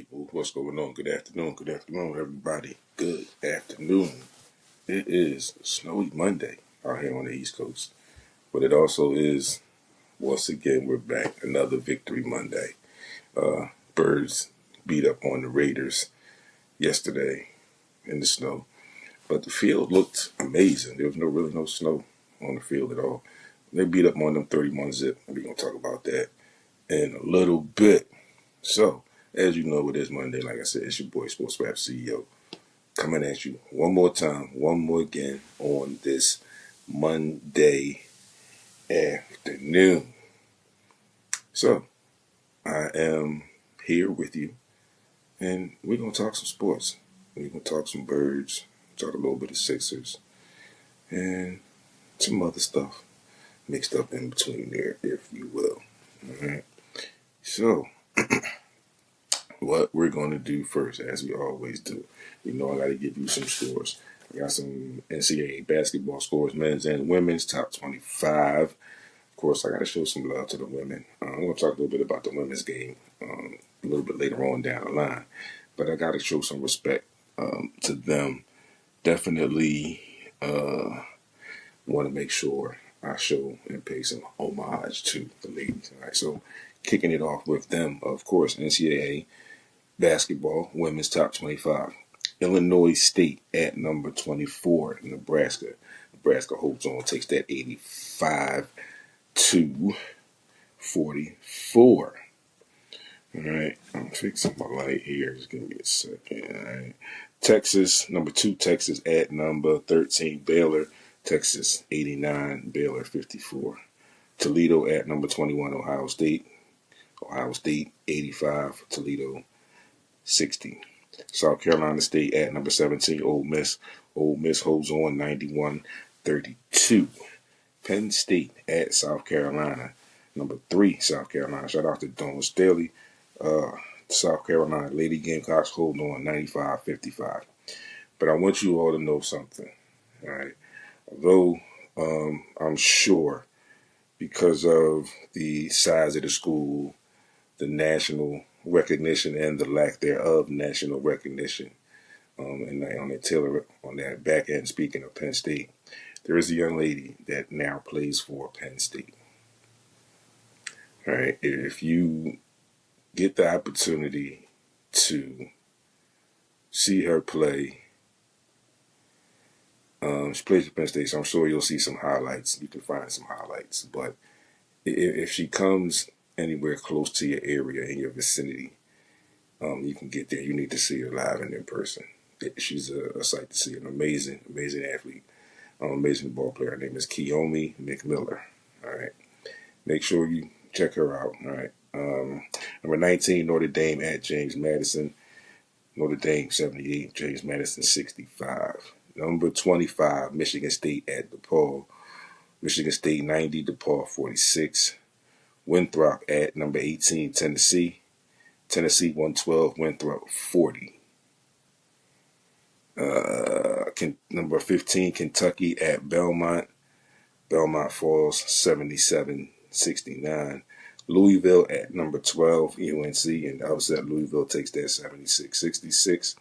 people. What's going on? Good afternoon, everybody. Good afternoon. It is snowy Monday out here on the East Coast, but it also is, once again, we're back. Another victory Monday. Birds beat up on the Raiders yesterday in the snow, but the field looked amazing. There was really no snow on the field at all. They beat up on them 31 zip. We're going to talk about that in a little bit. So, as you know, it is Monday. Like I said, it's your boy, SportsRap CEO, coming at you one more time, one more again on this Monday afternoon. So, I am here with you, and we're going to talk some sports. We're going to talk some birds, talk a little bit of Sixers, and some other stuff mixed up in between there, if you will. All right. So, what we're going to do first, as we always do, I got to give you some scores. I got some NCAA basketball scores, men's and women's, top 25. Of course, I got to show some love to the women. I'm going to talk a little bit about the women's game a little bit later on down the line. But I got to show some respect to them. Definitely want to make sure I show and pay some homage to the ladies. All right, so kicking it off with them, of course, NCAA basketball, women's top 25. Illinois State at number 24. Nebraska. Nebraska holds on, takes that 85-44. All right, I'm fixing my light here. Just give me a second. All right. Texas, number 2, Texas at number 13. Baylor, Texas 89, Baylor 54. Toledo at number 21. Ohio State 85, Toledo 60. South Carolina State at number 17, Ole Miss. Ole Miss holds on 91-32. Penn State at South Carolina. Number 3, South Carolina. Shout out to Dawn Staley. South Carolina Lady Gamecocks hold on 95-55. But I want you all to know something. All right. Although I'm sure because of the size of the school, the national recognition and the lack thereof national recognition. And on that back end, speaking of Penn State, there is a young lady that now plays for Penn State. All right, if you get the opportunity to see her play, she plays for Penn State, so I'm sure you'll see some highlights. You can find some highlights, but if she comes anywhere close to your area, in your vicinity, you can get there. You need to see her live and in person. She's a sight to see. An amazing athlete, amazing ball player. Her name is Kiyomi McMiller. All right, make sure you check her out. All right, number 19, Notre Dame at James Madison. Notre Dame 78, James Madison 65. Number 25, Michigan State at DePaul. Michigan State 90, DePaul 46. Winthrop at number 18, Tennessee. Tennessee 112, Winthrop 40. Number 15, Kentucky at Belmont. Belmont falls 77-69. Louisville at number 12, UNC, and the upset Louisville takes that 76-66.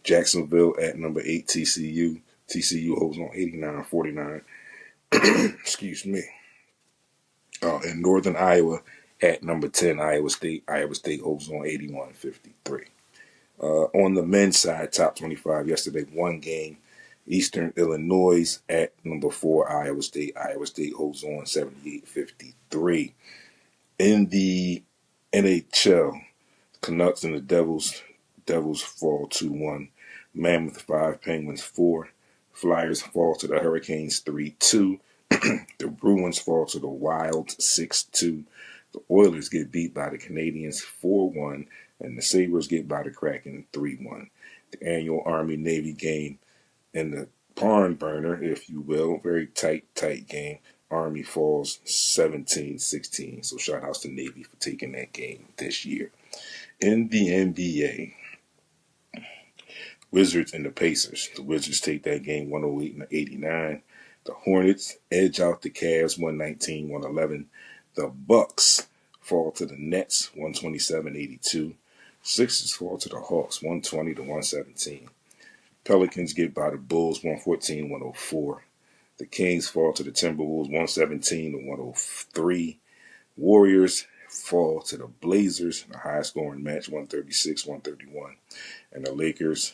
Jacksonville at number 8, TCU. TCU holds on 89-49. Excuse me. And Northern Iowa at number 10, Iowa State. Iowa State holds on 81-53. On the men's side, top 25 yesterday, one game. Eastern Illinois at number 4, Iowa State. Iowa State holds on 78-53. In the NHL, Canucks and the Devils fall 2-1. Mammoth 5, Penguins 4. Flyers fall to the Hurricanes 3-2. The Bruins fall to the Wild 6-2. The Oilers get beat by the Canadiens 4-1. And the Sabres get by the Kraken 3-1. The annual Army-Navy game in the barn burner, if you will. Very tight game. Army falls 17-16. So shout outs to Navy for taking that game this year. In the NBA, Wizards and the Pacers. The Wizards take that game 108-89. The Hornets edge out the Cavs 119-111. The Bucks fall to the Nets 127-82. Sixers fall to the Hawks, 120 to 117. Pelicans get by the Bulls, 114-104. The Kings fall to the Timberwolves, 117 to 103. Warriors fall to the Blazers, a high-scoring match, 136-131. And the Lakers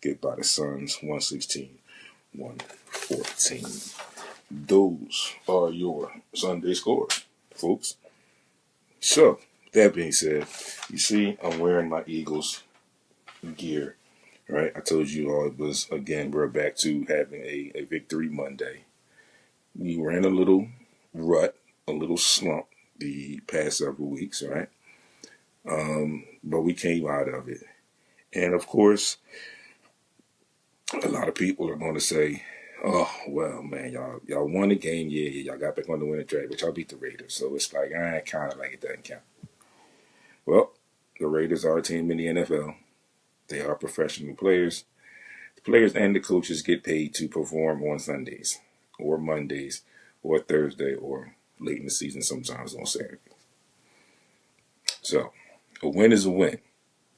get by the Suns, 116-114. Those are your Sunday scores, folks. So, that being said, you see, I'm wearing my Eagles gear, right? I told you all it was, again, we're back to having a victory Monday. We were in a little rut, a little slump the past several weeks, right? But we came out of it. And, of course, a lot of people are going to say, oh, well, man, y'all won the game. Yeah, y'all got back on the winning track, but y'all beat the Raiders. So it's like, kind of like it doesn't count. Well, the Raiders are a team in the NFL. They are professional players. The players and the coaches get paid to perform on Sundays or Mondays or Thursday or late in the season, sometimes on Saturday. So a win is a win,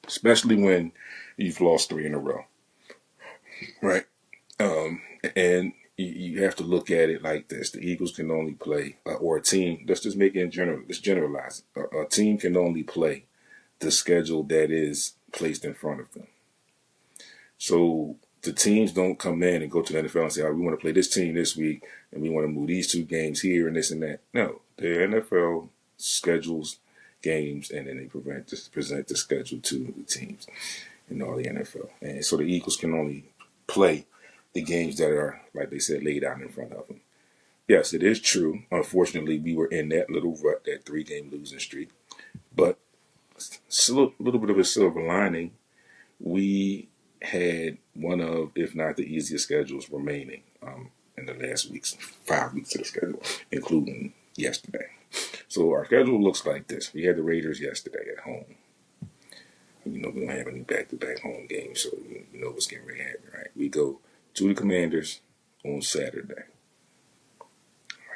especially when you've lost 3 in a row, right? And you have to look at it like this. The Eagles can only play, or a team, let's just make it in general, let's generalize. A team can only play the schedule that is placed in front of them. So the teams don't come in and go to the NFL and say, we want to play this team this week and we want to move these 2 games here and this and that. No, the NFL schedules games and then they present the schedule to the teams in all the NFL. And so the Eagles can only play the games that are, like they said, laid out in front of them. Yes, it is true. Unfortunately, we were in that little rut, that 3-game losing streak. But still a little bit of a silver lining. We had one of, if not the easiest schedules remaining in the last 5 weeks of the schedule, including yesterday. So our schedule looks like this. We had the Raiders yesterday at home. We don't have any back-to-back home games, so you know what's getting ready to happen, right? We go to the Commanders on Saturday.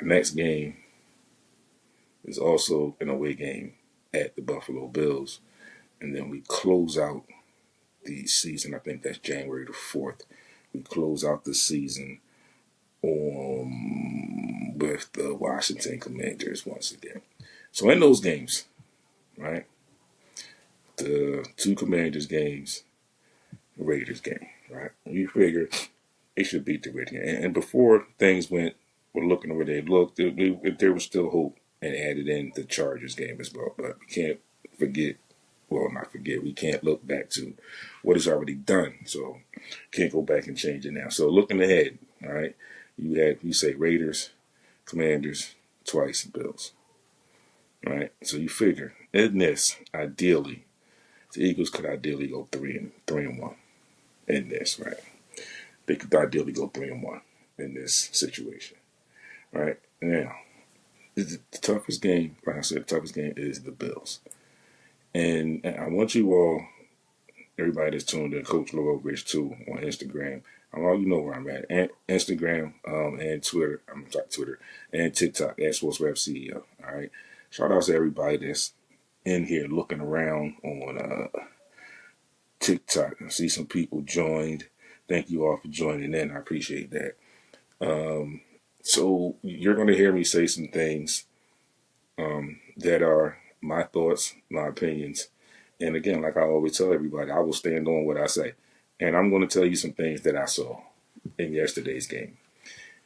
Our next game is also an away game at the Buffalo Bills. And then we close out the season, I think that's January the 4th. We close out the season with the Washington Commanders once again. So in those games, right, the 2 Commanders games, the Raiders game, right, you figure they should beat the Raiders game. And before things were looking the way they looked, there was still hope, and added in the Chargers game as well. But we can't we can't look back to what is already done. So can't go back and change it now. So looking ahead, all right, you say Raiders, Commanders, twice, Bills. All right. So you figure in this, ideally, the Eagles could ideally go 3-1 in this, right? They could ideally go 3-1 in this situation. All right. Now, the toughest game, like I said, the toughest game is the Bills. And I want you all, everybody that's tuned in, Coach Low Rich too, on Instagram. You know where I'm at. And Instagram and Twitter. Twitter and TikTok at SportsRap CEO. All right. Shout out to everybody that's in here looking around on TikTok. I see some people joined. Thank you all for joining in. I appreciate that. So you're going to hear me say some things that are my thoughts, my opinions. And again, like I always tell everybody, I will stand on what I say. And I'm going to tell you some things that I saw in yesterday's game.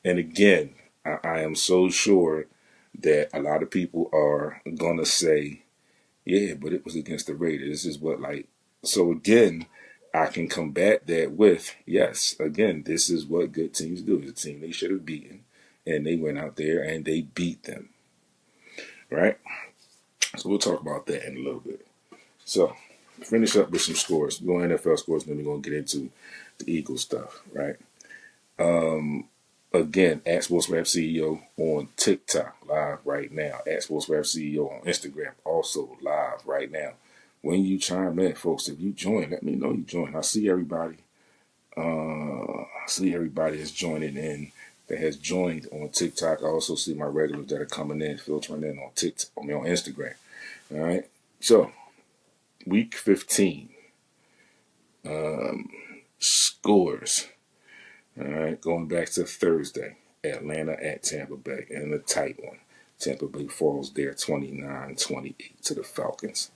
And again, I am so sure that a lot of people are going to say, yeah, but it was against the Raiders. This is so again, I can combat that with, yes, again, this is what good teams do. It's a team they should have beaten. And they went out there and they beat them. Right? So we'll talk about that in a little bit. So, finish up with some scores. We're going NFL scores, and then we're going to get into the Eagles stuff, right? Again, at SportsRap CEO on TikTok, live right now. At SportsRap CEO on Instagram, also live right now. When you chime in, folks, if you join, let me know you join. I see everybody. Is joining in that has joined on TikTok. I also see my regulars that are coming in, filtering in on TikTok, on Instagram. All right. So Week 15 scores. All right, going back to Thursday, Atlanta at Tampa Bay, and a tight one. Tampa Bay falls there 29-28 to the Falcons.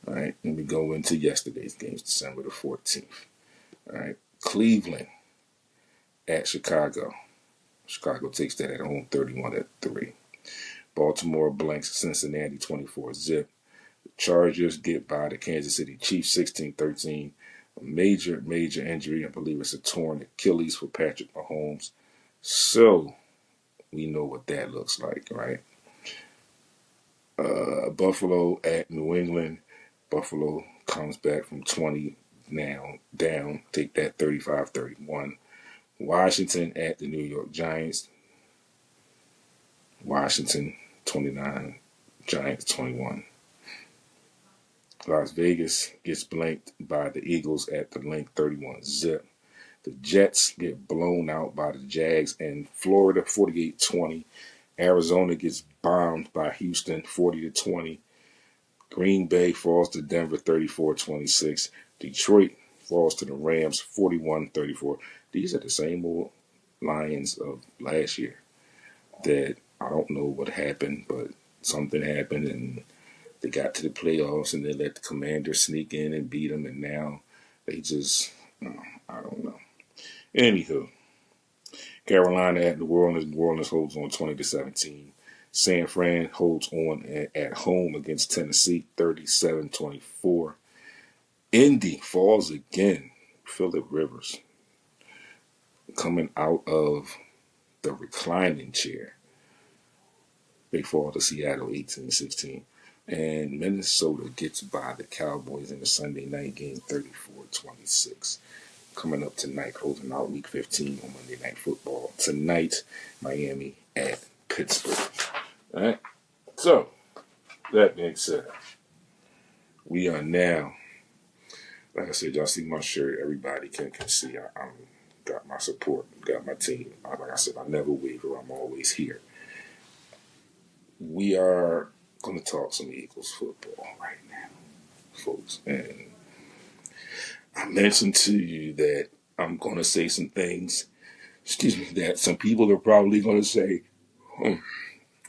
All right, let me go into yesterday's games, December the 14th. All right, Cleveland at Chicago. Chicago takes that at home 31-3. Baltimore blanks Cincinnati 24-0. The Chargers get by the Kansas City Chiefs 16-13. A major injury. I believe it's a torn Achilles for Patrick Mahomes. So we know what that looks like, right? Buffalo at New England. Buffalo comes back from 20 now down. Take that 35-31. Washington at the New York Giants. Washington 29, Giants 21. Las Vegas gets blanked by the Eagles at the link 31-0. The Jets get blown out by the Jags in Florida 48-20. Arizona gets bombed by Houston 40-20. Green Bay falls to Denver 34-26. Detroit falls to the Rams 41-34. These are the same old Lions of last year that I don't know what happened, but something happened and they got to the playoffs and they let the Commanders sneak in and beat them, and now they just, I don't know. Anywho, Carolina at New Orleans. New Orleans holds on 20-17. San Fran holds on at home against Tennessee 37-24. Indy falls again. Phillip Rivers coming out of the reclining chair. They fall to Seattle 18-16. And Minnesota gets by the Cowboys in the Sunday night game 34-26. Coming up tonight, closing out week 15 on Monday Night Football. Tonight, Miami at Pittsburgh. All right. So, that being said, we are now, like I said, y'all see my shirt. Everybody can see I got my support, got my team. Like I said, I never waver. I'm always here. We are going to talk some Eagles football right now, folks. And I mentioned to you that I'm going to say some things, that some people are probably going to say,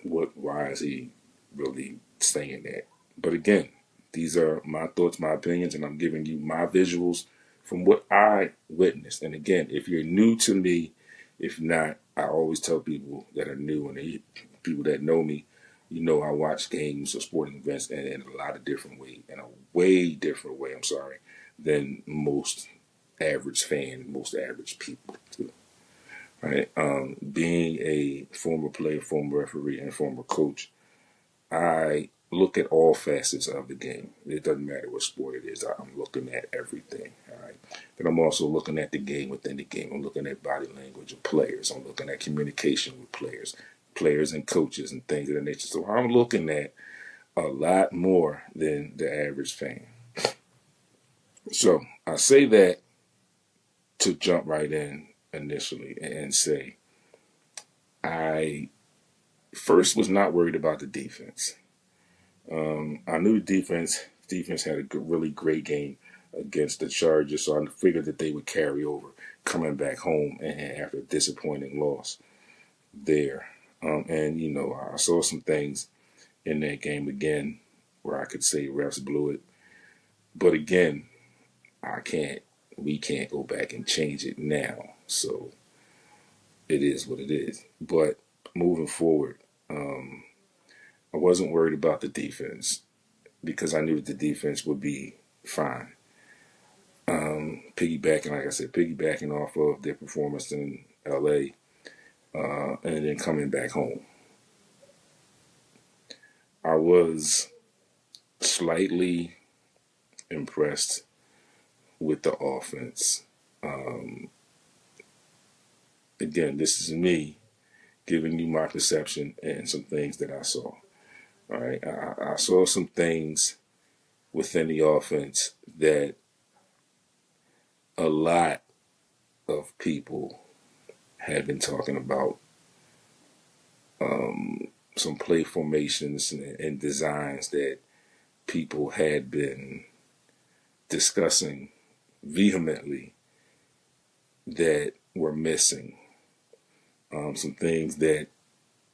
why is he really saying that? But again, these are my thoughts, my opinions, and I'm giving you my visuals from what I witnessed. And again, if you're new to me, if not, I always tell people that are new and people that know me, you know I watch games or sporting events in a lot of different ways, in a way different way, than most average fan, most average people do. Right? Being a former player, former referee, and former coach, I look at all facets of the game. It doesn't matter what sport it is. I'm looking at everything. All right. But I'm also looking at the game within the game. I'm looking at body language of players. I'm looking at communication with players and coaches and things of that nature. So I'm looking at a lot more than the average fan. So I say that to jump right in initially and say I first was not worried about the defense. I knew defense had a really great game against the Chargers, so I figured that they would carry over coming back home and after a disappointing loss there. And, I saw some things in that game again where I could say refs blew it. But again, we can't go back and change it now. So it is what it is. But moving forward, I wasn't worried about the defense because I knew that the defense would be fine. Piggybacking off of their performance in LA, and then coming back home. I was slightly impressed with the offense. Again, this is me giving you my perception and some things that I saw. All right, I saw some things within the offense that a lot of people had been talking about. Some play formations and designs that people had been discussing vehemently that were missing. Some things that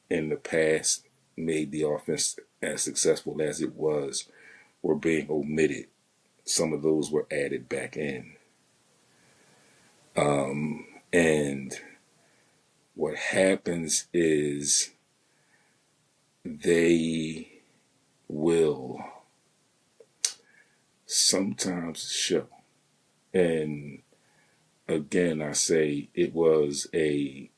in the past made the offense as successful as it was were being omitted. Some of those were added back in. And what happens is they will sometimes show. And again, I say it was a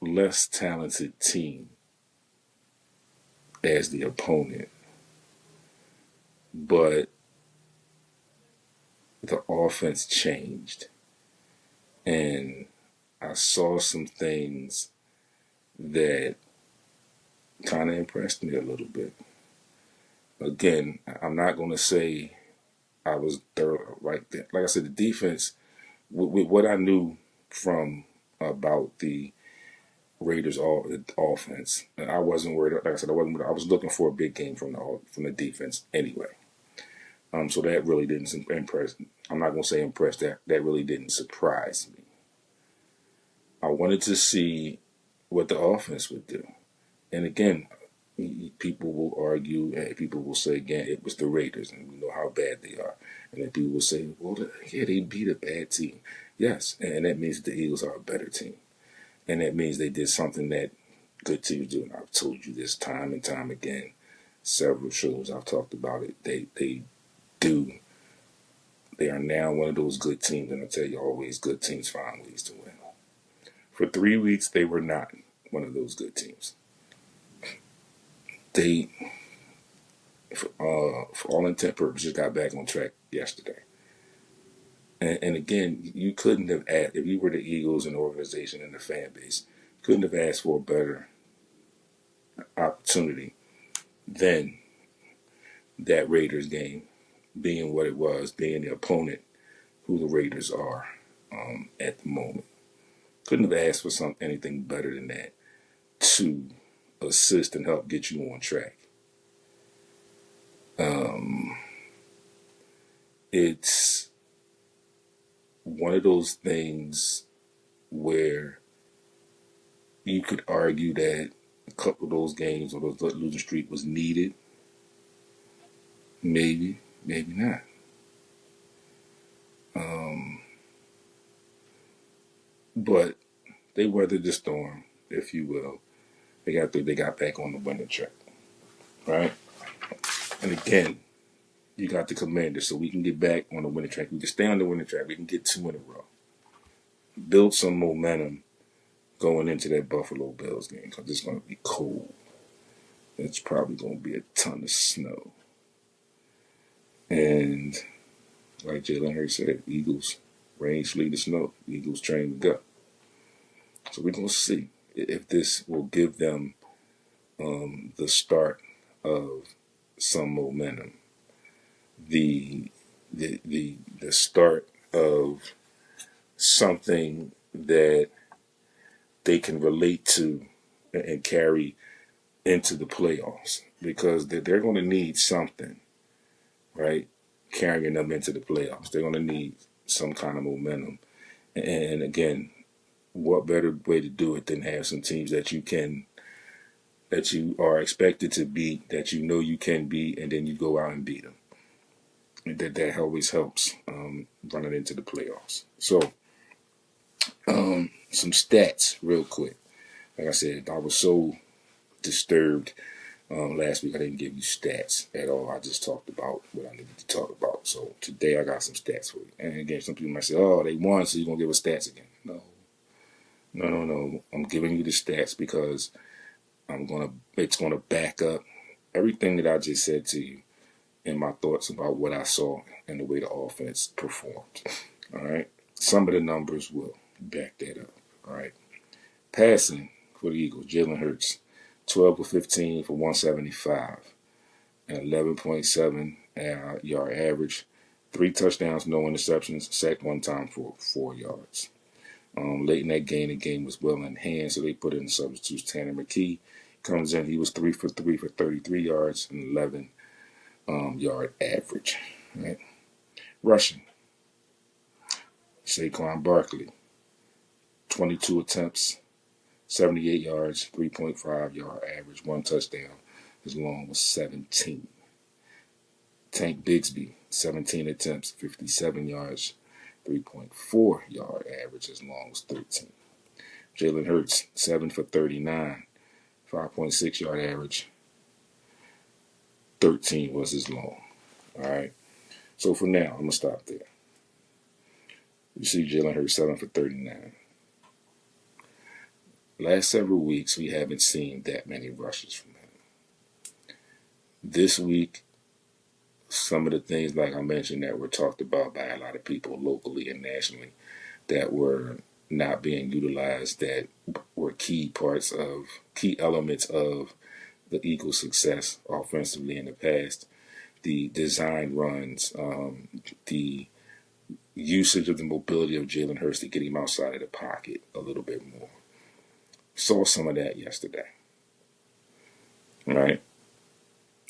less talented team as the opponent, but the offense changed. And I saw some things that kind of impressed me a little bit. Again, I'm not going to say I was thorough like that. Like I said, the defense, with what I knew from about the Raiders' offense, I wasn't worried. Like I said, I was looking for a big game from the defense anyway. So that really didn't impress. I'm not going to say impress. That really didn't surprise me. I wanted to see what the offense would do. And again, people will argue and people will say again, it was the Raiders and we know how bad they are. And then people will say, well, yeah, they beat a bad team. Yes, and that means the Eagles are a better team. And that means they did something that good teams do. And I've told you this time and time again. Several shows I've talked about it. They do. They are now one of those good teams. And I tell you always, good teams find ways to win. For 3 weeks, they were not one of those good teams. They, for all intent purposes, got back on track yesterday. And again, you couldn't have asked, if you were the Eagles and the organization and the fan base, couldn't have asked for a better opportunity than that Raiders game being what it was, being the opponent who the Raiders are at the moment. Couldn't have asked for anything better than that to assist and help get you on track. It's one of those things where you could argue that a couple of those games or those losing streak was needed. Maybe, maybe not. But they weathered the storm, if you will. They got back on the winning track, right? And again, you got the Commanders, so we can get back on the winning track. We can stay on the winning track. We can get 2 in a row. Build some momentum going into that Buffalo Bills game because it's going to be cold. It's probably going to be a ton of snow. And like Jalen Hurts said, Eagles, rain, sleet, and snow. Eagles train to go. So we're going to see if this will give them the start of some momentum. The start of something that they can relate to and carry into the playoffs because they're going to need something, right? Carrying them into the playoffs. They're going to need some kind of momentum. And again, what better way to do it than have some teams that you are expected to beat, that you know you can beat, and then you go out and beat them. And that always helps running into the playoffs. So, some stats real quick. Like I said, I was so disturbed last week I didn't give you stats at all. I just talked about what I needed to talk about. So today I got some stats for you. And again, some people might say, oh, they won, so you're going to give us stats again. No. I'm giving you the stats because it's going to back up everything that I just said to you and my thoughts about what I saw and the way the offense performed. All right. Some of the numbers will back that up. All right. Passing for the Eagles, Jalen Hurts, 12 for 15 for 175, and 11.7 yard average, 3 touchdowns, no interceptions, sacked 1 time for 4 yards. Late in that game, the game was well in hand, so they put in the substitutes. Tanner McKee comes in. He was 3 for 3 for 33 yards and 11 yard average. Right? Rushing, Saquon Barkley, 22 attempts, 78 yards, 3.5 yard average, one touchdown. His long was 17. Tank Bigsby, 17 attempts, 57 yards, 3.4 yard average. His long was 13. Jalen Hurts, 7 for 39, 5.6 yard average, 13 was his long. All right. So for now, I'm going to stop there. You see Jalen Hurts, 7 for 39. Last several weeks, we haven't seen that many rushes from him. This week, some of the things, like I mentioned, that were talked about by a lot of people locally and nationally that were not being utilized, that were key elements of the Eagles' success offensively in the past. The design runs, the usage of the mobility of Jalen Hurts to get him outside of the pocket a little bit more. Saw some of that yesterday. Right?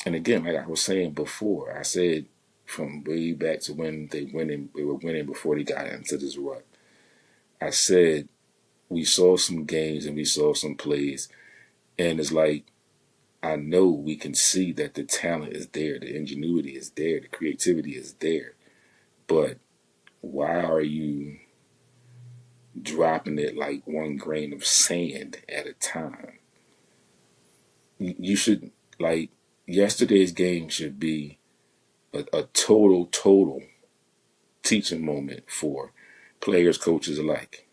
And again, like I was saying before, I said from way back to when they were winning before they got into this rut. I said we saw some games and we saw some plays, and it's like I know we can see that the talent is there, the ingenuity is there, the creativity is there, but why are you dropping it like one grain of sand at a time? You should, like, yesterday's game should be a total teaching moment for players, coaches alike.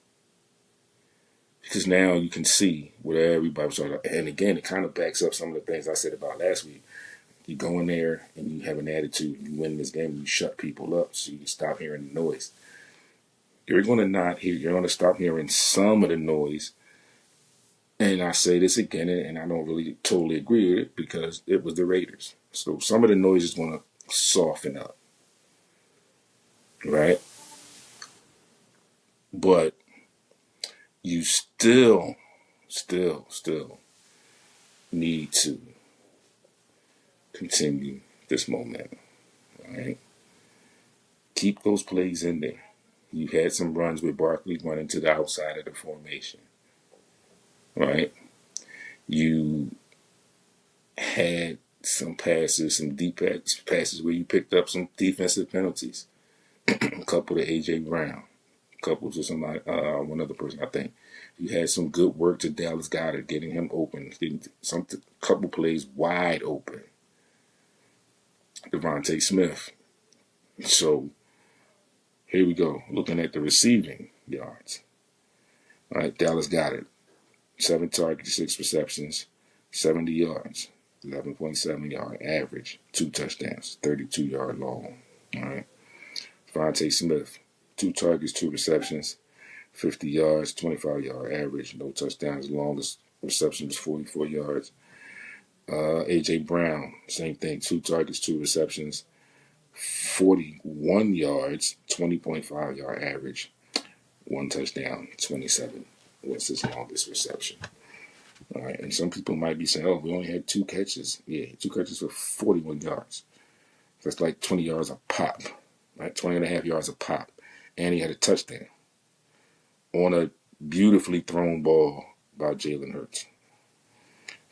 Because now you can see where everybody was talking about. And again, it kind of backs up some of the things I said about last week. You go in there and you have an attitude, you win this game, you shut people up so you can stop hearing the noise. You're going to stop hearing some of the noise. And I say this again, and I don't really totally agree with it because it was the Raiders. So some of the noise is going to soften up. Right? But you still need to continue this momentum. All right? Keep those plays in there. You had some runs with Barkley running to the outside of the formation. Right? You had some passes, some deep passes where you picked up some defensive penalties. A couple to A.J. Brown. A couple to somebody, one other person, I think. You had some good work to Dallas Goedert, getting him open. Couple plays wide open. Devontae Smith. So, here we go. Looking at the receiving yards. All right, Dallas Goedert. 7 targets, 6 receptions, 70 yards, 11.7 yard average, 2 touchdowns, 32 yard long. All right. Devontae Smith, 2 targets, 2 receptions, 50 yards, 25 yard average, no touchdowns. Longest reception was 44 yards. A.J. Brown, same thing, 2 targets, 2 receptions, 41 yards, 20.5 yard average, 1 touchdown, 27 was his longest reception. All right, and some people might be saying, oh, we only had 2 catches. Yeah, 2 catches for 41 yards. That's like 20 yards a pop, right? 20 and a half yards a pop. And he had a touchdown on a beautifully thrown ball by Jalen Hurts.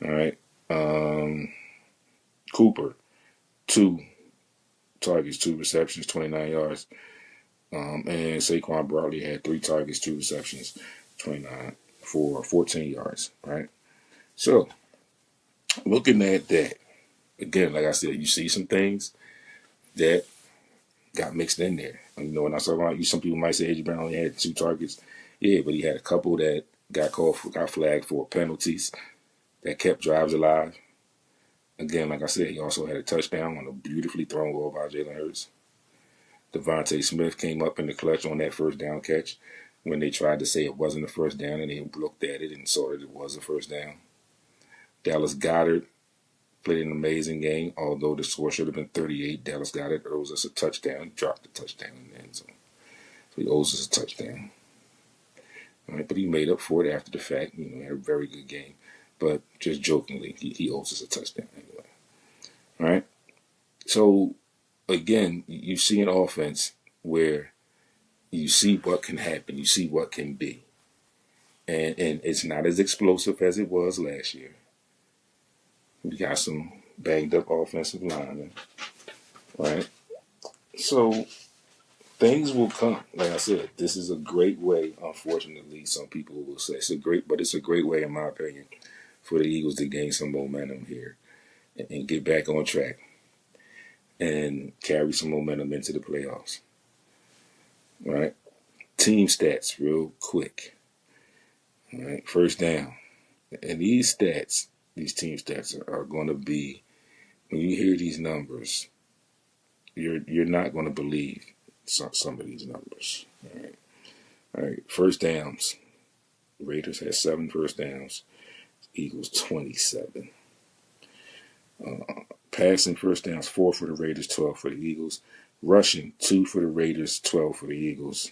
All right. Cooper, 2 targets, 2 receptions, 29 yards. And Saquon Barkley had 3 targets, 2 receptions, 29 for 14 yards, right? So, looking at that, again, like I said, you see some things that got mixed in there. You know, when I saw about you, some people might say A.J. Brown only had 2 targets. Yeah, but he had a couple that got flagged for penalties that kept drives alive. Again, like I said, he also had a touchdown on a beautifully thrown ball by Jalen Hurts. Devontae Smith came up in the clutch on that first down catch when they tried to say it wasn't a first down, and they looked at it and saw that it was a first down. Dallas Goedert played an amazing game, although the score should have been 38. Dallas Goedert owes us a touchdown. He dropped the touchdown in the end zone. So he owes us a touchdown. All right, but he made up for it after the fact. You know, he had a very good game. But just jokingly, he owes us a touchdown anyway. All right. So again, you see an offense where you see what can happen, you see what can be, and it's not as explosive as it was last year. We got some banged up offensive linemen, right? So things will come. Like I said, this is a great way. Unfortunately, some people will say it's a great way, in my opinion, for the Eagles to gain some momentum here and get back on track and carry some momentum into the playoffs. Right? Team stats, real quick. Right? First down, and these team stats are going to be, when you hear these numbers, you're not going to believe some of these numbers. All right. All right. First downs. Raiders had 7 first downs. Eagles 27. Passing first downs, 4 for the Raiders, 12 for the Eagles. Rushing, 2 for the Raiders, 12 for the Eagles.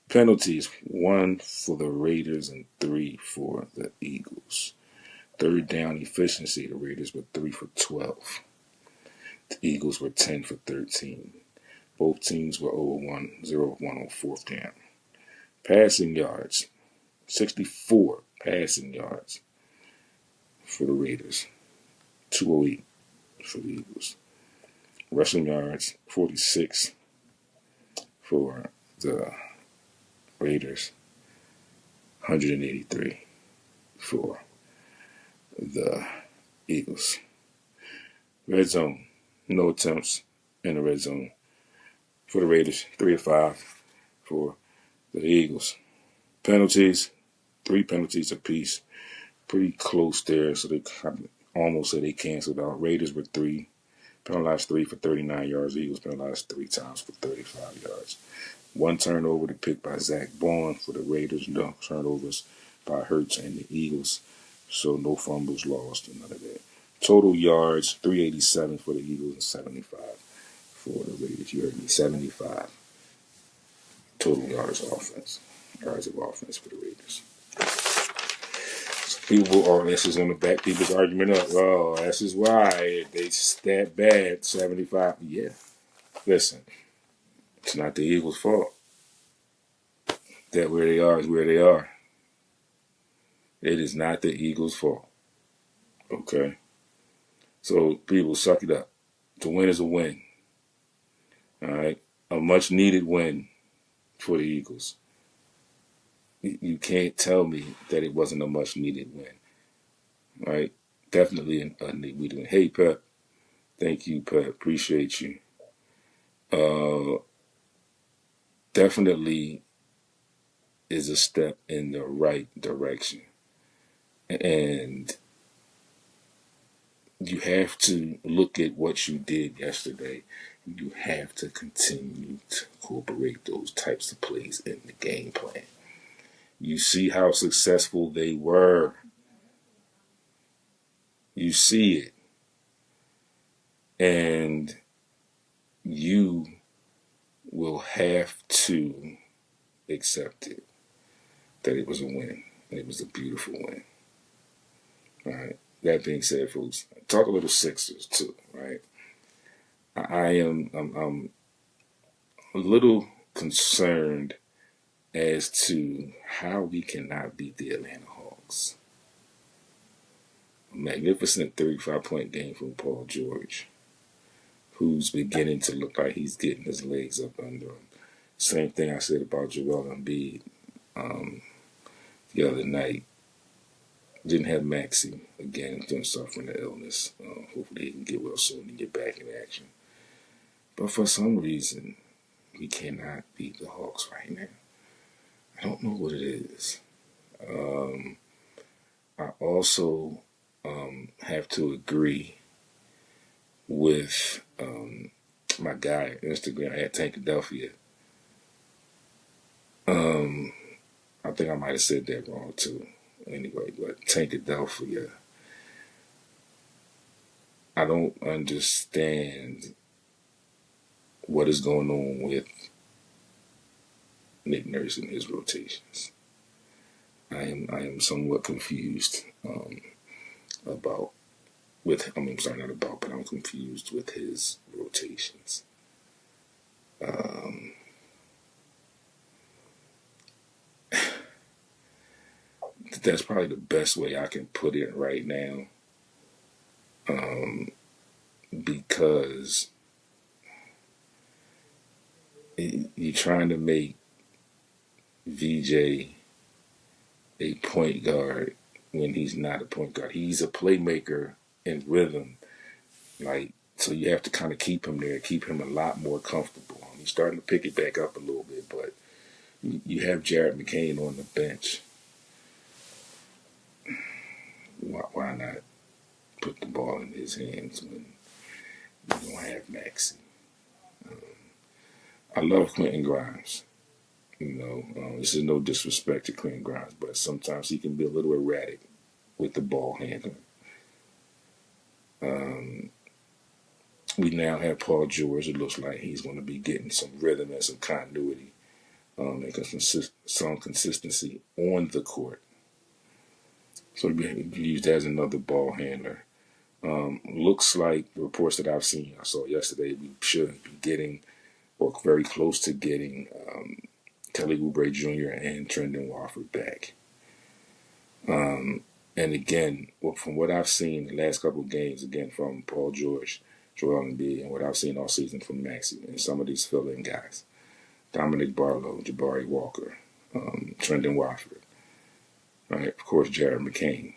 Penalties, 1 for the Raiders and 3 for the Eagles. Third down efficiency, the Raiders were 3 for 12. The Eagles were 10 for 13. Both teams were 0-1 on fourth down. Passing yards, 64 passing yards for the Raiders, 208 for the Eagles. Rushing yards, 46 for the Raiders, 183 for the Eagles. Red zone, no attempts in the red zone for the Raiders, 3 of 5 for the Eagles. Penalties, 3 penalties apiece. Pretty close there, so they almost said they canceled out. Raiders were 3, penalized 3 for 39 yards. Eagles penalized 3 times for 35 yards. 1 turnover to pick by Zach Bond for the Raiders. No turnovers by Hurts and the Eagles. So no fumbles lost and none of that. Total yards, 387 for the Eagles and 75 for the Raiders. You heard me, 75 total yards of offense for the Raiders. So people are, this is on the back people's argument up. Oh, this is why they stat bad, 75. Yeah, listen, it's not the Eagles' fault that where they are is where they are. It is not the Eagles' fault. Okay? So people, suck it up. To win is a win. All right? A much needed win for the Eagles. You can't tell me that it wasn't a much needed win. Right? Definitely a needed win. Hey, Pep. Thank you, Pep. Appreciate you. Definitely is a step in the right direction. And you have to look at what you did yesterday. You have to continue to incorporate those types of plays in the game plan. You see how successful they were. You see it. And you will have to accept it, that it was a win. And it was a beautiful win. All right. That being said, folks, talk a little Sixers too, right? I'm a little concerned as to how we cannot beat the Atlanta Hawks. A magnificent 35-point game from Paul George, who's beginning to look like he's getting his legs up under him. Same thing I said about Joel Embiid the other night. Didn't have Maxey. Again, still suffering the illness. Hopefully he can get well soon and get back in action. But for some reason, we cannot beat the Hawks right now. I don't know what it is. I also have to agree with my guy on Instagram at Tankadelphia. I think I might have said that wrong too. Anyway, but Tankadelphia, I don't understand what is going on with Nick Nurse and his rotations. I am somewhat confused about not about, but I'm confused with his rotations. That's probably the best way I can put it right now, because you're trying to make VJ a point guard when he's not a point guard. He's a playmaker in rhythm, so you have to kind of keep him there, keep him a lot more comfortable. He's starting to pick it back up a little bit, but you have Jared McCain on the bench. Why not put the ball in his hands when you don't have Maxey? I love Quentin Grimes. This is no disrespect to Quentin Grimes, but sometimes he can be a little erratic with the ball handling. We now have Paul George. It looks like he's going to be getting some rhythm and some continuity, and some consistency on the court. So he used as another ball handler. Looks like the reports that I've seen, I saw yesterday, we should be getting, or very close to getting, Kelly Oubre Jr. and Trendon Watford back. And again, from what I've seen the last couple of games, again, from Paul George, Joel Embiid, and what I've seen all season from Maxey and some of these fill-in guys, Dominic Barlow, Jabari Walker, Trendon Watford, right? Of course, Jared McCain.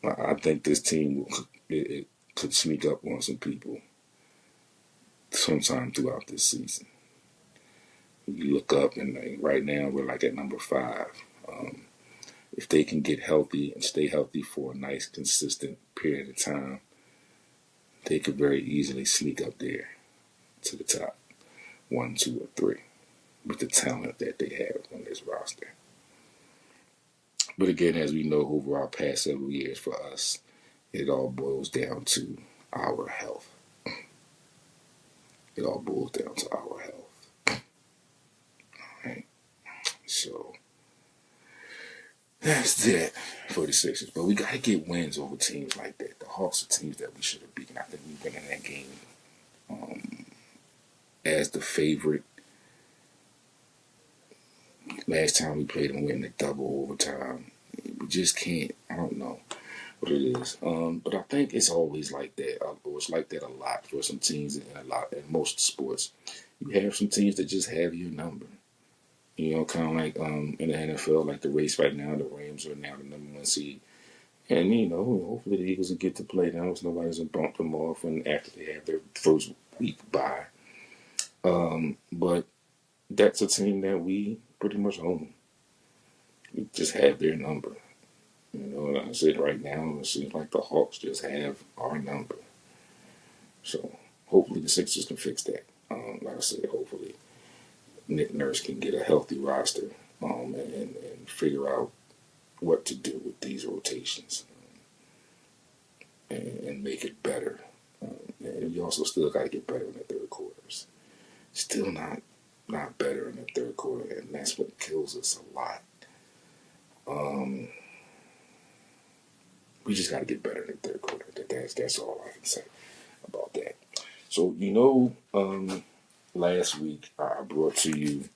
I think this team it could sneak up on some people sometime throughout this season. You look up, and right now we're at number 5. If they can get healthy and stay healthy for a nice, consistent period of time, they could very easily sneak up there to the top 1, 2, or 3 with the talent that they have on this roster. But again, as we know, over our past several years for us, it all boils down to our health. It all boils down to our health. All right. So that's it for the Sixers. But we got to get wins over teams like that. The Hawks are teams that we should have beaten. I think we've been in that game as the favorite. Last time we played them, we went in the double overtime. We just can't. I don't know what it is. But I think it's always like that. Or it's like that a lot for some teams in most sports. You have some teams that just have your number. Kind of like in the NFL, like the race right now, the Rams are now the number 1 seed. And, hopefully the Eagles will get to play now so nobody doesn't bump them off after they have their first week bye. But that's a team that we pretty much own. We just have their number. Like I said, right now, it seems like the Hawks just have our number. So hopefully the Sixers can fix that. Like I said, hopefully Nick Nurse can get a healthy roster and figure out what to do with these rotations and make it better. And you also still got to get better in the third quarters. Still not better in the third quarter, and that's what kills us a lot. We just got to get better in the third quarter. That's all I can say about that. So, last week I brought to you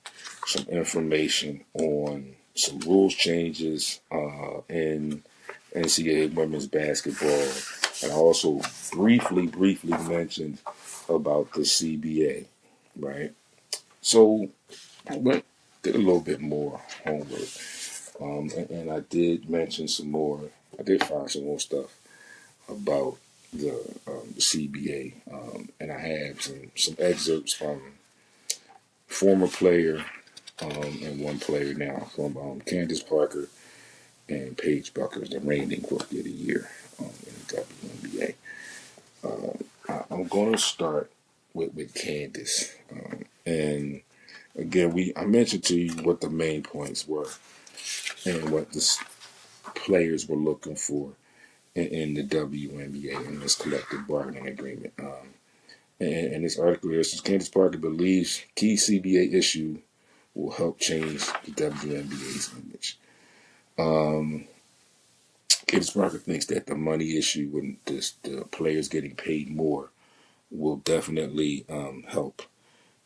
some information on some rules changes in NCAA women's basketball. And I also briefly mentioned about the CBA, right? So I did a little bit more homework. And I did mention some more. I did find some more stuff about the CBA. And I have some excerpts from former player and one player now from Candace Parker and Paige Buckers, the reigning Rookie of the Year in the WNBA. I'm going to start with Candace. And again, I mentioned to you what the main points were and what the players were looking for in the WNBA in this collective bargaining agreement. And this article here says Candace Parker believes key CBA issue will help change the WNBA's image. Candace Parker thinks that the money issue and the players getting paid more will definitely help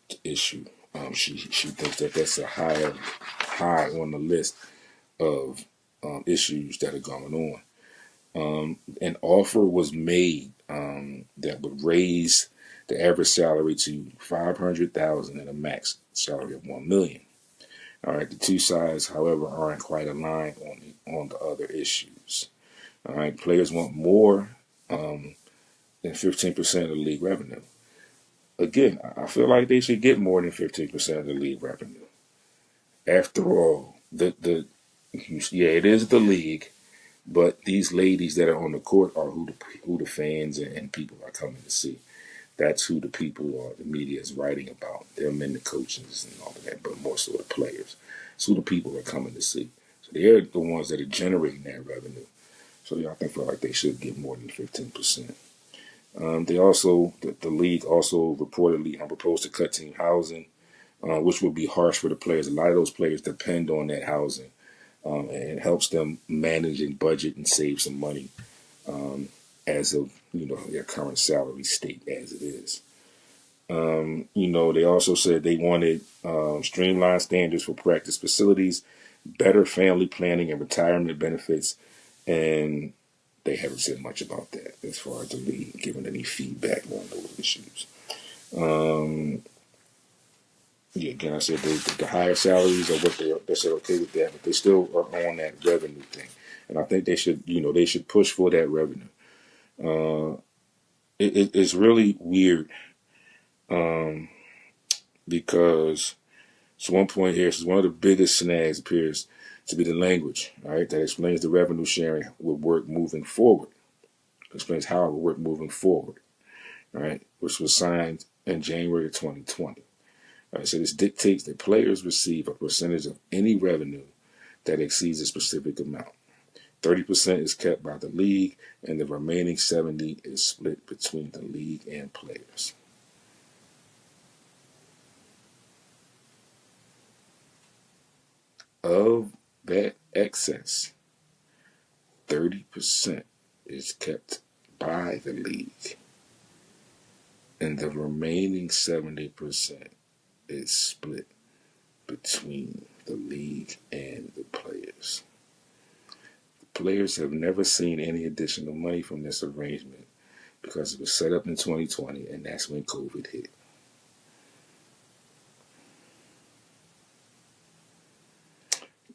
the issue. She thinks that that's a high on the list of issues that are going on. An offer was made that would raise the average salary to $500,000 and a max salary of $1 million. All right, the two sides, however, aren't quite aligned on the other issues. All right, players want more than 15% of the league revenue. Again, I feel like they should get more than 15% of the league revenue. After all, yeah, it is the league, but these ladies that are on the court are who the fans and people are coming to see. That's who the people or the media is writing about. Them and the coaches and all of that, but more so the players. It's who the people are coming to see. So they're the ones that are generating that revenue. So yeah, I feel like they should get more than 15%. The league also reportedly proposed to cut team housing, which would be harsh for the players. A lot of those players depend on that housing, and it helps them manage and budget and save some money as of their current salary state as it is. They also said they wanted streamlined standards for practice facilities, better family planning and retirement benefits, and they haven't said much about that as far as the league giving any feedback on those issues. Again, I said the higher salaries are what they said okay with that, but they still are on that revenue thing, and I think they should push for that revenue. It's really weird because so one point here says one of the biggest snags appears to be the language, right? That explains the revenue sharing will work moving forward. Explains how it will work moving forward, right? Which was signed in January of 2020. Right, so this dictates that players receive a percentage of any revenue that exceeds a specific amount. 30% is kept by the league, and the remaining 70% is split between the league and players. Of that excess, 30% is kept by the league, and the remaining 70% is split between the league and the players. The players have never seen any additional money from this arrangement because it was set up in 2020, and that's when COVID hit.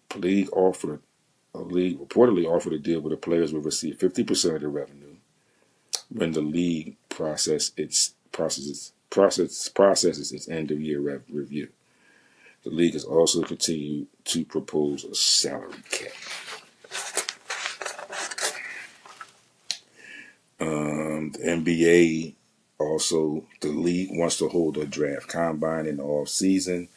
The league reportedly offered a deal where the players would receive 50% of the revenue when the league processes its end of year review. The league has also continued to propose a salary cap. The NBA the league wants to hold a draft combine in the off season.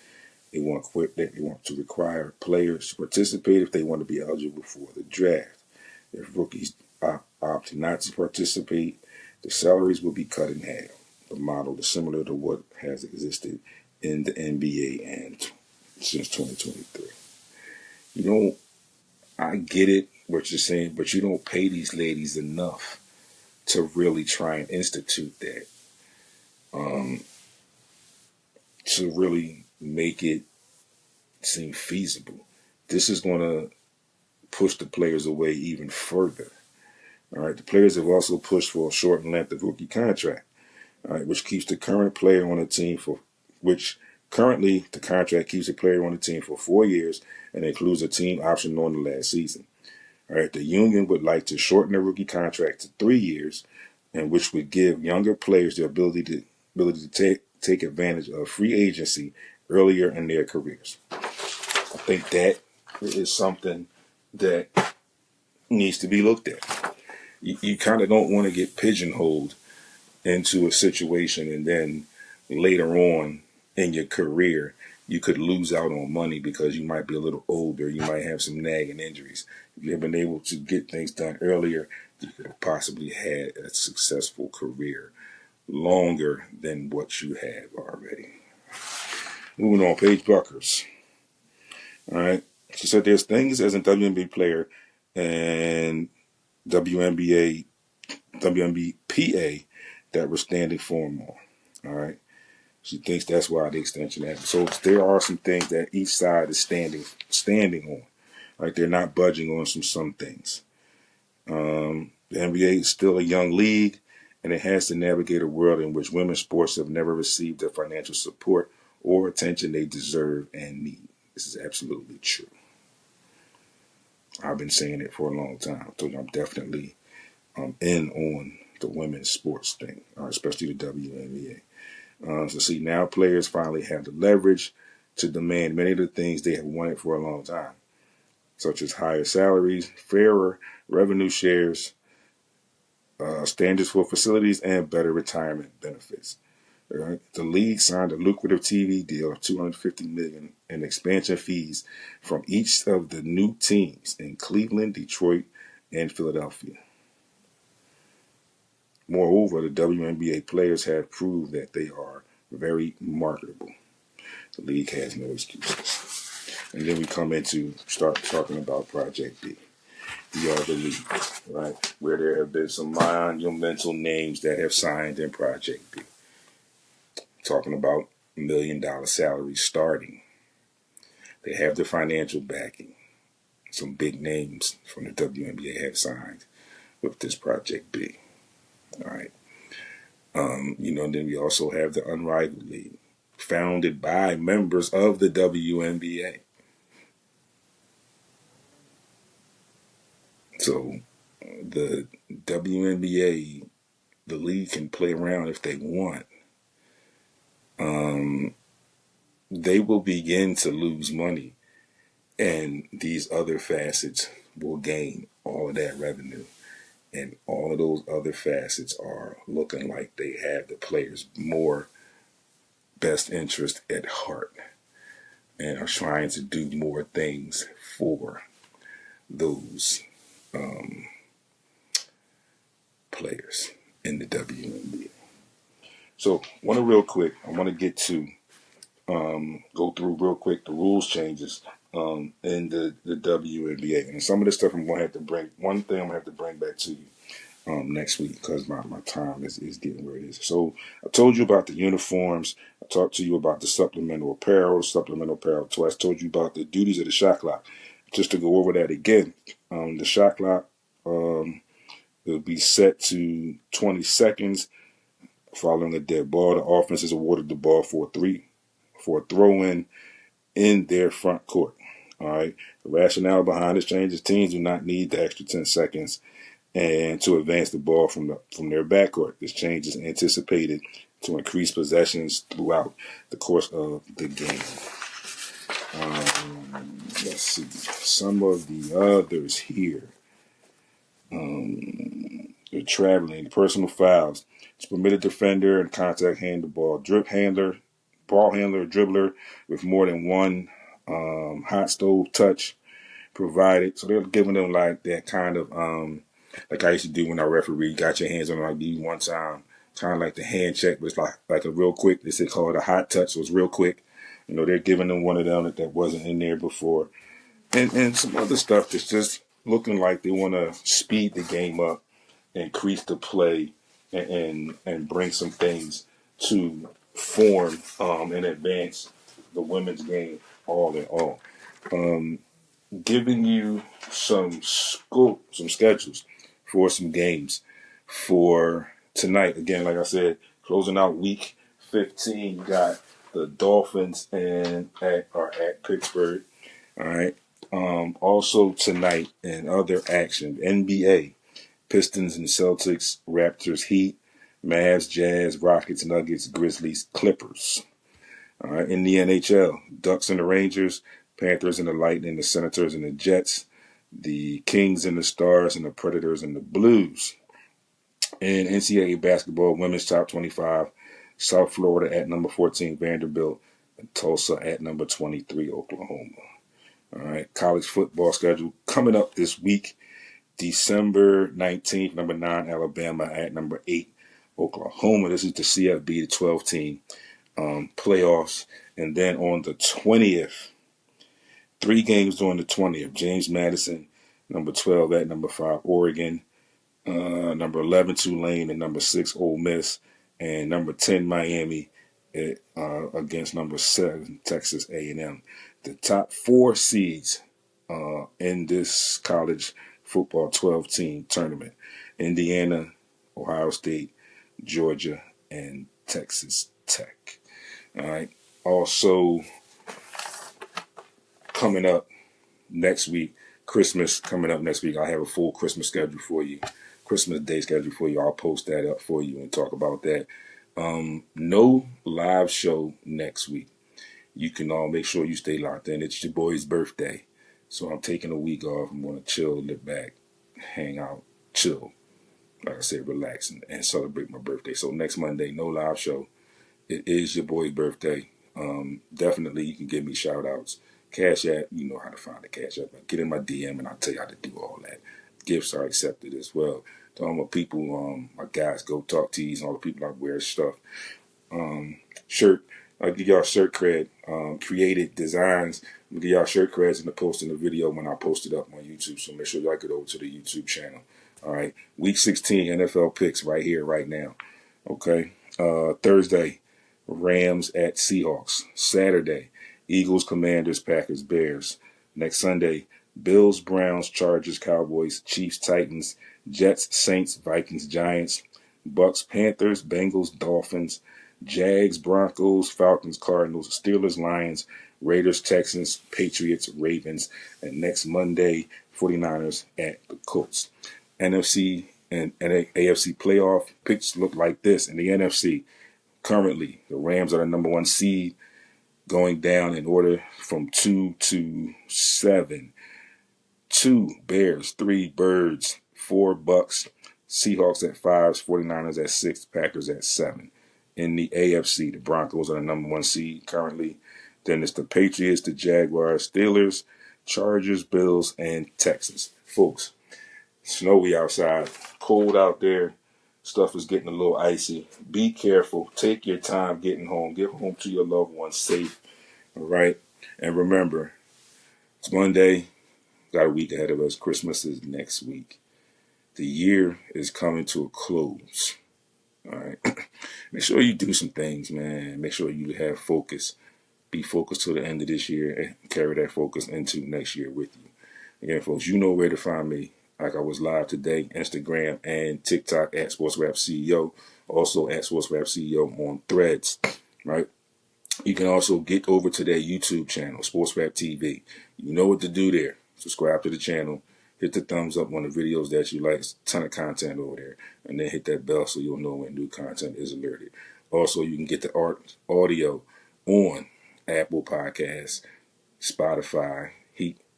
They want to require players to participate if they want to be eligible for the draft. If rookies opt not to participate, the salaries will be cut in half. The model is similar to what has existed in the NBA and since 2023. I get it, what you're saying, but you don't pay these ladies enough to really try and institute that, to really make it seem feasible. This is going to push the players away even further. All right, the players have also pushed for a shortened length of rookie contract, all right, which keeps the current player on the team currently the contract keeps the player on the team for 4 years and includes a team option on the last season. All right, the union would like to shorten the rookie contract to 3 years, and which would give younger players the ability to take advantage of free agency earlier in their careers. I think that is something that needs to be looked at. You kind of don't want to get pigeonholed into a situation and then later on in your career you could lose out on money because you might be a little older, you might have some nagging injuries. If you have been able to get things done earlier, you could have possibly had a successful career longer than what you have already. Moving on, Paige Buckers. All right. She said there's things as a WNBA player and WNBA, WNBPA that we're standing firm on. All right. She thinks that's why the extension happened. So there are some things that each side is standing on. Like they're not budging on some things. The NBA is still a young league, and it has to navigate a world in which women's sports have never received the financial support or attention they deserve and need. This is absolutely true. I've been saying it for a long time. I told you I'm definitely in on the women's sports thing, especially the WNBA. So see, now players finally have the leverage to demand many of the things they have wanted for a long time, such as higher salaries, fairer revenue shares, standards for facilities, and better retirement benefits. Right? The league signed a lucrative TV deal of $250 million in expansion fees from each of the new teams in Cleveland, Detroit, and Philadelphia. Moreover, the WNBA players have proved that they are very marketable. The league has no excuses. And then we come into start talking about Project B. The other league, right? Where there have been some monumental names that have signed in Project B. Talking about $1 million salaries starting. They have the financial backing. Some big names from the WNBA have signed with this Project B. All right. Then we also have the Unrivaled League, founded by members of the WNBA. So the WNBA, the league can play around if they want. They will begin to lose money, and these other facets will gain all of that revenue. And all of those other facets are looking like they have the players' more best interest at heart and are trying to do more things for those players in the WNBA. So, I want to get to go through real quick the rules changes in the WNBA. And some of this stuff one thing I'm going to have to bring back to you next week because my time is getting where it is. So I told you about the uniforms. I talked to you about the supplemental apparel twice. I told you about the duties of the shot clock. Just to go over that again, the shot clock will be set to 20 seconds following a dead ball. The offense is awarded the ball for a throw-in in their front court. All right. The rationale behind this change is teams do not need the extra 10 seconds and to advance the ball from their backcourt. This change is anticipated to increase possessions throughout the course of the game. Let's see some of the others here. The traveling, personal fouls. It's permitted defender and contact ball handler, dribbler with more than one hot stove touch provided. So they're giving them like that kind of like I used to do when I referee, got your hands on like you one time, kind of like the hand check, but it's like a real quick. They say call it a hot touch, so it's real quick. They're giving them one of them that wasn't in there before, and some other stuff that's just looking like they want to speed the game up, increase the play, and bring some things to form and advance the women's game all in all. Giving you some schedules for some games for tonight. Again, like I said, closing out week 15, you got the Dolphins are at Pittsburgh. All right. Also tonight in other action, NBA, Pistons and Celtics, Raptors, Heat, Mavs, Jazz, Rockets, Nuggets, Grizzlies, Clippers. All right. In the NHL, Ducks and the Rangers, Panthers and the Lightning, the Senators and the Jets, the Kings and the Stars, and the Predators and the Blues. In NCAA basketball, women's top 25, South Florida at number 14, Vanderbilt, and Tulsa at number 23, Oklahoma. All right, college football schedule coming up this week. December 19th, number 9, Alabama at number 8, Oklahoma. This is the CFB, the 12-team playoffs. And then on the 20th, 3 games on the 20th, James Madison, number 12 at number 5, Oregon, Number 11 Tulane, and number 6 Ole Miss, and number 10 Miami against number 7 Texas A&M. The top 4 seeds in this college football 12-team tournament: Indiana, Ohio State, Georgia, and Texas Tech. All right. Also, coming up next week, Christmas coming up next week. I have a full Christmas schedule for you, Christmas Day schedule for you. I'll post that up for you and talk about that. No live show next week. You can all make sure you stay locked in. It's your boy's birthday, so I'm taking a week off. I'm going to chill, live back, hang out, chill. Like I said, relax and celebrate my birthday. So next Monday, no live show. It is your boy's birthday. Definitely, you can give me shout outs. Cash App, you know how to find the Cash App. Get in my DM and I'll tell you how to do all that. Gifts are accepted as well. To all my people, my guys, Go Talk Tees, and all the people I wear stuff. Shirt, I'll give y'all shirt cred. Created designs. I'll give y'all shirt creds in the post in the video when I post it up on YouTube. So make sure y'all get over to the YouTube channel. All right. Week 16 NFL picks right here, right now. Okay. Thursday, Rams at Seahawks. Saturday, Eagles, Commanders, Packers, Bears. Next Sunday, Bills, Browns, Chargers, Cowboys, Chiefs, Titans, Jets, Saints, Vikings, Giants, Bucks, Panthers, Bengals, Dolphins, Jags, Broncos, Falcons, Cardinals, Steelers, Lions, Raiders, Texans, Patriots, Ravens, and next Monday, 49ers at the Colts. NFC and AFC playoff picks look like this. In the NFC, currently, the Rams are the number 1 seed, going down in order from 2 to 7. 2 Bears, 3 Birds, 4 Bucks, Seahawks at 5, 49ers at 6, Packers at 7. In the AFC, the Broncos are the number 1 seed currently. Then it's the Patriots, the Jaguars, Steelers, Chargers, Bills, and Texans. Folks, snowy outside, cold out there. Stuff is getting a little icy. Be careful. Take your time getting home. Get home to your loved ones safe. All right? And remember, it's Monday. Got a week ahead of us. Christmas is next week. The year is coming to a close. All right? Make sure you do some things, man. Make sure you have focus. Be focused till the end of this year and carry that focus into next year with you. Again, folks, you know where to find me. Like I was live today, Instagram and TikTok at SportsRap CEO. Also at SportsRap CEO on Threads, right? You can also get over to their YouTube channel, SportsRap TV. You know what to do there. Subscribe to the channel. Hit the thumbs up on the videos that you like. It's a ton of content over there. And then hit that bell so you'll know when new content is alerted. Also, you can get the audio on Apple Podcasts, Spotify,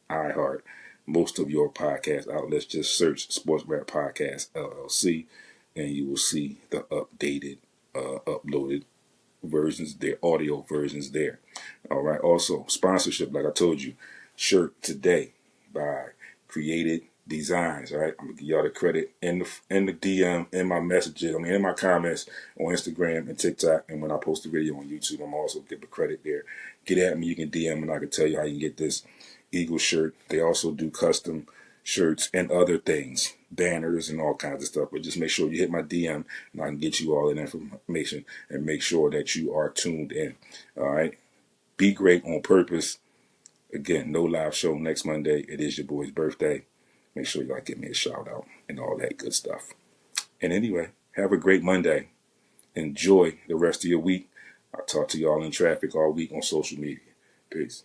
iHeart, most of your podcast outlets. Just search Sports Rap Podcast LLC, and you will see the updated, uploaded versions, their audio versions there. All right. Also, sponsorship, like I told you, shirt today by Created Designs. All right. I'm gonna give y'all the credit in the DM, in my messages. In my comments on Instagram and TikTok, and when I post the video on YouTube, I'm also give the credit there. Get at me. You can DM, and I can tell you how you can get this Eagle shirt. They also do custom shirts and other things, banners and all kinds of stuff. But just make sure you hit my DM, and I can get you all that information and make sure that you are tuned in. All right. Be great on purpose. Again, no live show next Monday. It is your boy's birthday. Make sure y'all give me a shout out and all that good stuff. And anyway, have a great Monday. Enjoy the rest of your week. I'll talk to y'all in traffic all week on social media. Peace.